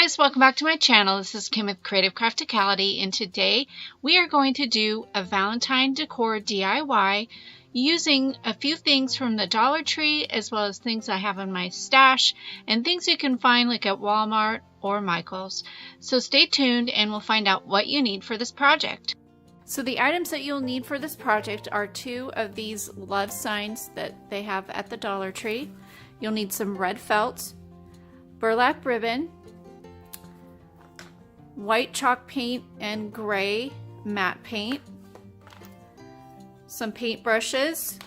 guys, welcome back to my channel. This is Kim with Creative Crafticality, and today we are going to do a Valentine Decor DIY using a few things from the Dollar Tree as well as things I have in my stash and things you can find like at Walmart or Michael's. So stay tuned and we'll find out what you need for this project. So the items that you'll need for this project are two of these love signs that they have at the Dollar Tree. You'll need some red felt, burlap ribbon, white chalk paint and gray matte paint, some paint brushes,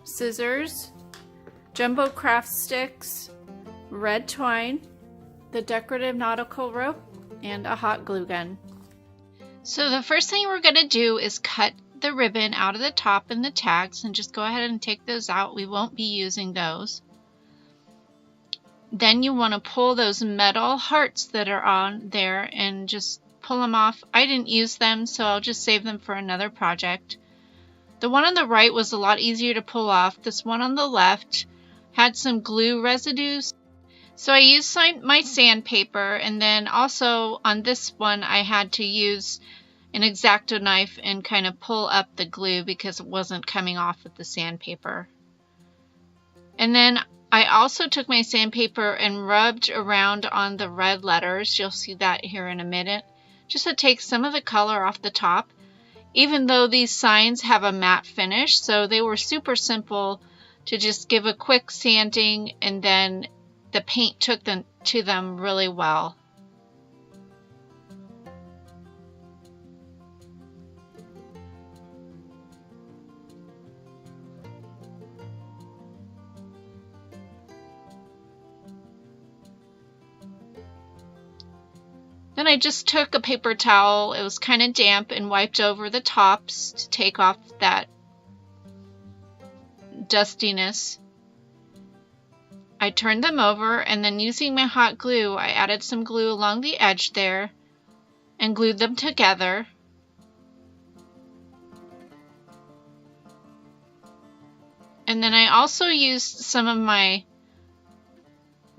scissors, jumbo craft sticks, red twine, the decorative nautical rope, and a hot glue gun. So the first thing we're going to do is cut the ribbon out of the top and the tags, and just go ahead and take those out. We won't be using those. Then you want to pull those metal hearts that are on there and just pull them off. I didn't use them, so I'll just save them for another project. The one on the right was a lot easier to pull off. This one on the left had some glue residues. So I used my sandpaper, and then also on this one I had to use an X-Acto knife and kind of pull up the glue because it wasn't coming off with the sandpaper. And then I also took my sandpaper and rubbed around on the red letters. You'll see that here in a minute, just to take some of the color off the top. Even though these signs have a matte finish, so they were super simple to just give a quick sanding, and then the paint took to them really well. Then I just took a paper towel, it was kind of damp, and wiped over the tops to take off that dustiness. I turned them over, and then using my hot glue, I added some glue along the edge there and glued them together. And then I also used some of my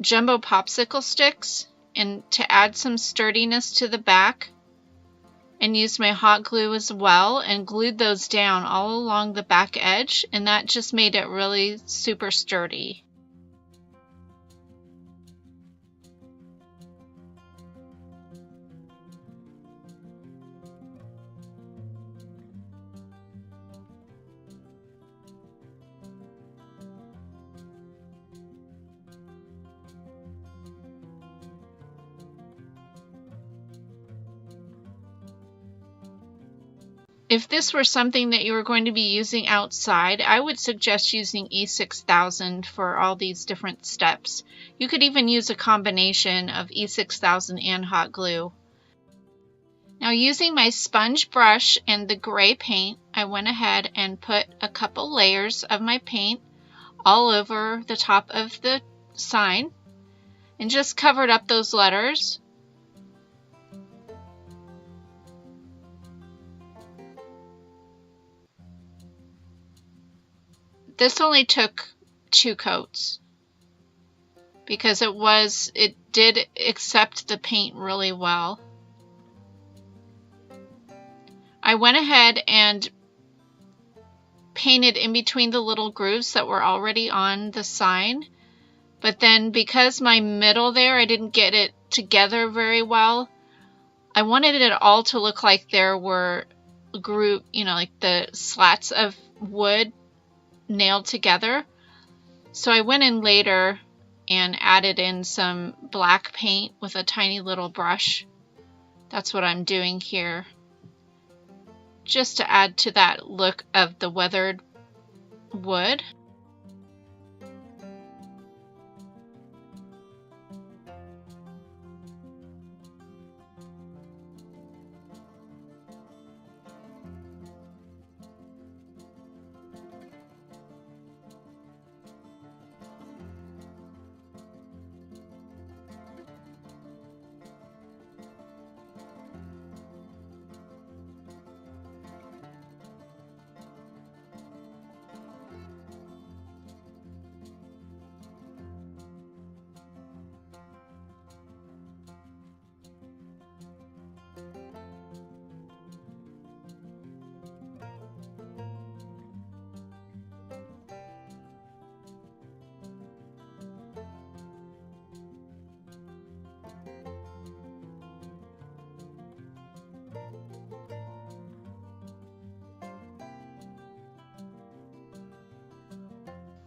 jumbo popsicle sticks and to add some sturdiness to the back, and used my hot glue as well and glued those down all along the back edge, and that just made it really super sturdy. If this were something that you were going to be using outside, I would suggest using E6000 for all these different steps. You could even use a combination of E6000 and hot glue. Now, using my sponge brush and the gray paint, I went ahead and put a couple layers of my paint all over the top of the sign and just covered up those letters. This only took 2 coats because it did accept the paint really well. I went ahead and painted in between the little grooves that were already on the sign, but then because my middle there, I didn't get it together very well, I wanted it all to look like there were like the slats of wood nailed together. So I went in later and added in some black paint with a tiny little brush. That's what I'm doing here, just to add to that look of the weathered wood.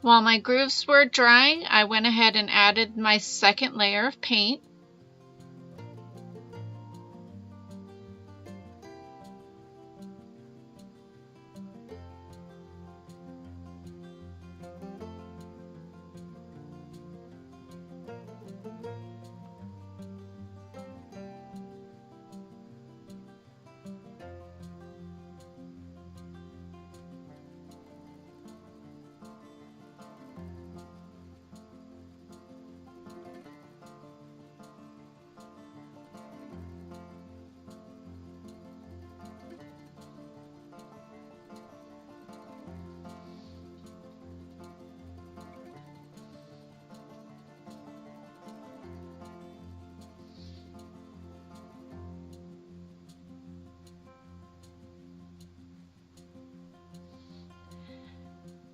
While my grooves were drying, I went ahead and added my second layer of paint.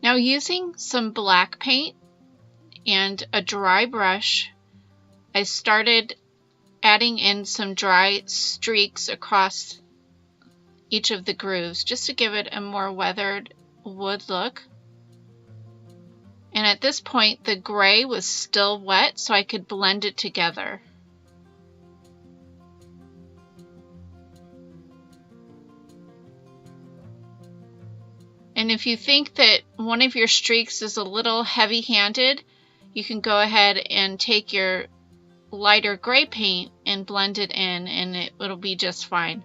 Now, using some black paint and a dry brush, I started adding in some dry streaks across each of the grooves just to give it a more weathered wood look. And at this point, the gray was still wet, so I could blend it together. And if you think that one of your streaks is a little heavy-handed, you can go ahead and take your lighter gray paint and blend it in, and it'll be just fine.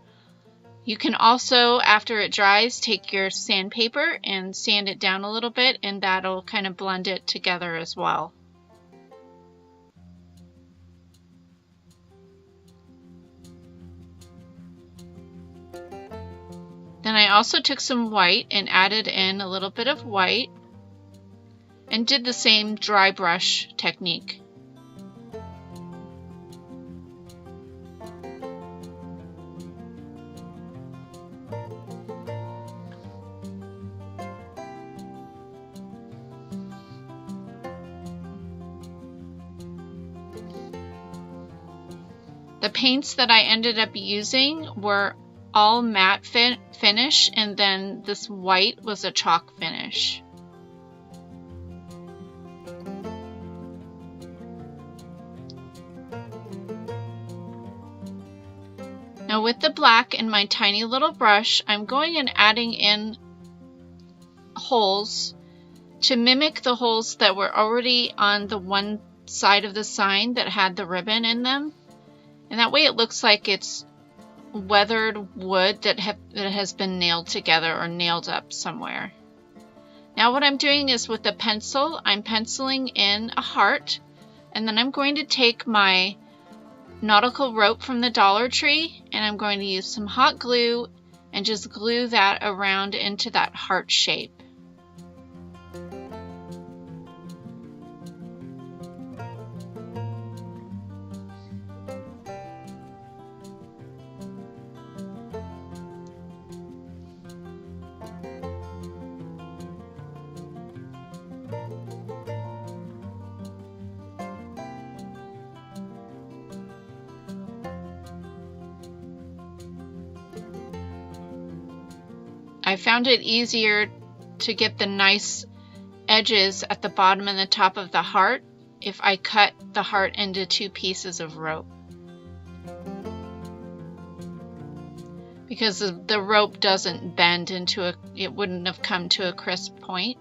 You can also, after it dries, take your sandpaper and sand it down a little bit, and that'll kind of blend it together as well. Then I also took some white and added in a little bit of white and did the same dry brush technique. The paints that I ended up using were all matte finish, and then this white was a chalk finish. Now with the black and my tiny little brush, I'm going and adding in holes to mimic the holes that were already on the one side of the sign that had the ribbon in them. And that way it looks like it's weathered wood that has been nailed together or nailed up somewhere. Now what I'm doing is with a pencil, I'm penciling in a heart, and then I'm going to take my nautical rope from the Dollar Tree and I'm going to use some hot glue and just glue that around into that heart shape. I found it easier to get the nice edges at the bottom and the top of the heart if I cut the heart into two pieces of rope, because the rope doesn't bend into it wouldn't have come to a crisp point.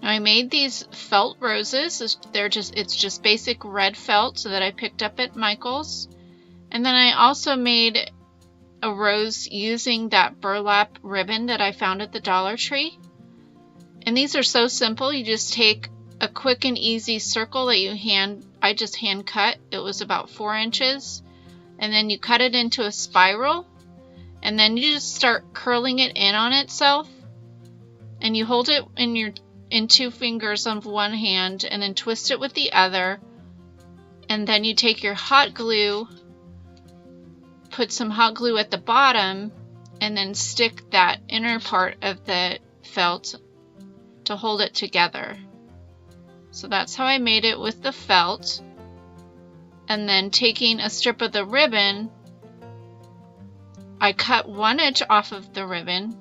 I made these felt roses. It's just basic red felt so that I picked up at Michael's. And then I also made a rose using that burlap ribbon that I found at the Dollar Tree. And these are so simple. You just take a quick and easy circle that I just hand cut. It was about 4 inches. And then you cut it into a spiral. And then you just start curling it in on itself. And you hold it in 2 fingers of one hand and then twist it with the other, and then you take your hot glue put some hot glue at the bottom and then stick that inner part of the felt to hold it together. So that's how I made it with the felt. And then taking a strip of the ribbon, I cut one edge off of the ribbon,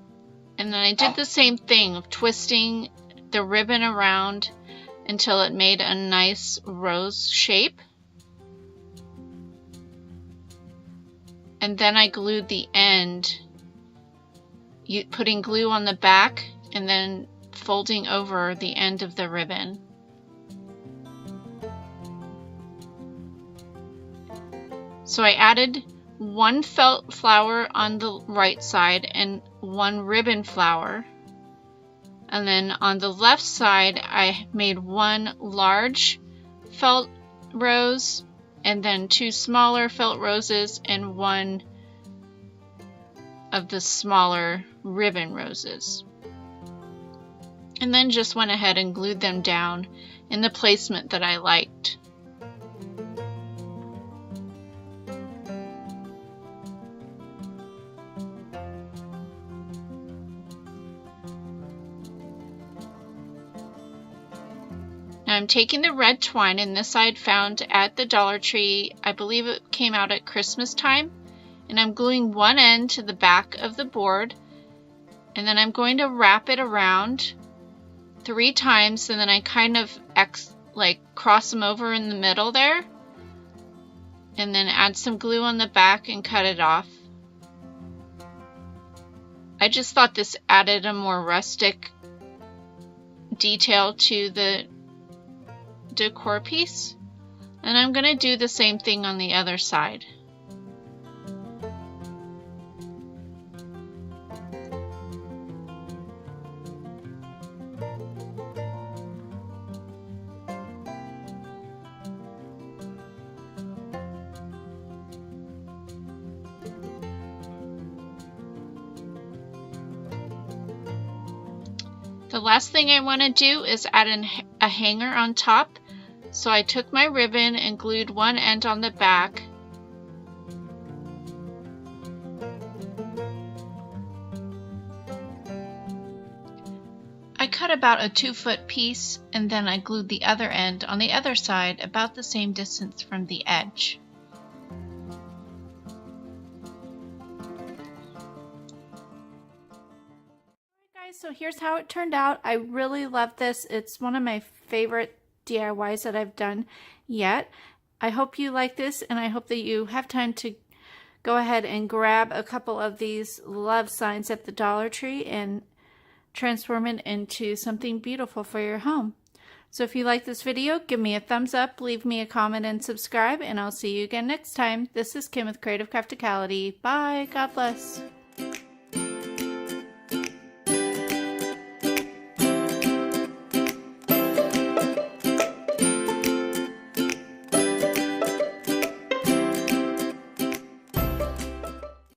and then I did the same thing of twisting the ribbon around until it made a nice rose shape. And then I glued the end, putting glue on the back and then folding over the end of the ribbon. So I added one felt flower on the right side and one ribbon flower. And then on the left side, I made one large felt rose and then two smaller felt roses and one of the smaller ribbon roses. And then just went ahead and glued them down in the placement that I liked. Now I'm taking the red twine, and this I'd found at the Dollar Tree. I believe it came out at Christmas time. And I'm gluing one end to the back of the board, and then I'm going to wrap it around 3 times, and then I kind of cross them over in the middle there, and then add some glue on the back and cut it off. I just thought this added a more rustic detail to the decor piece, and I'm going to do the same thing on the other side. The last thing I want to do is add a hanger on top. So I took my ribbon and glued one end on the back. I cut about a 2-foot piece, and then I glued the other end on the other side about the same distance from the edge. So here's how it turned out. I really love this. It's one of my favorite DIYs that I've done yet. I hope you like this, and I hope that you have time to go ahead and grab a couple of these love signs at the Dollar Tree and transform it into something beautiful for your home. So if you like this video, give me a thumbs up, leave me a comment, and subscribe, and I'll see you again next time. This is Kim with Creative Crafticality. Bye. God bless.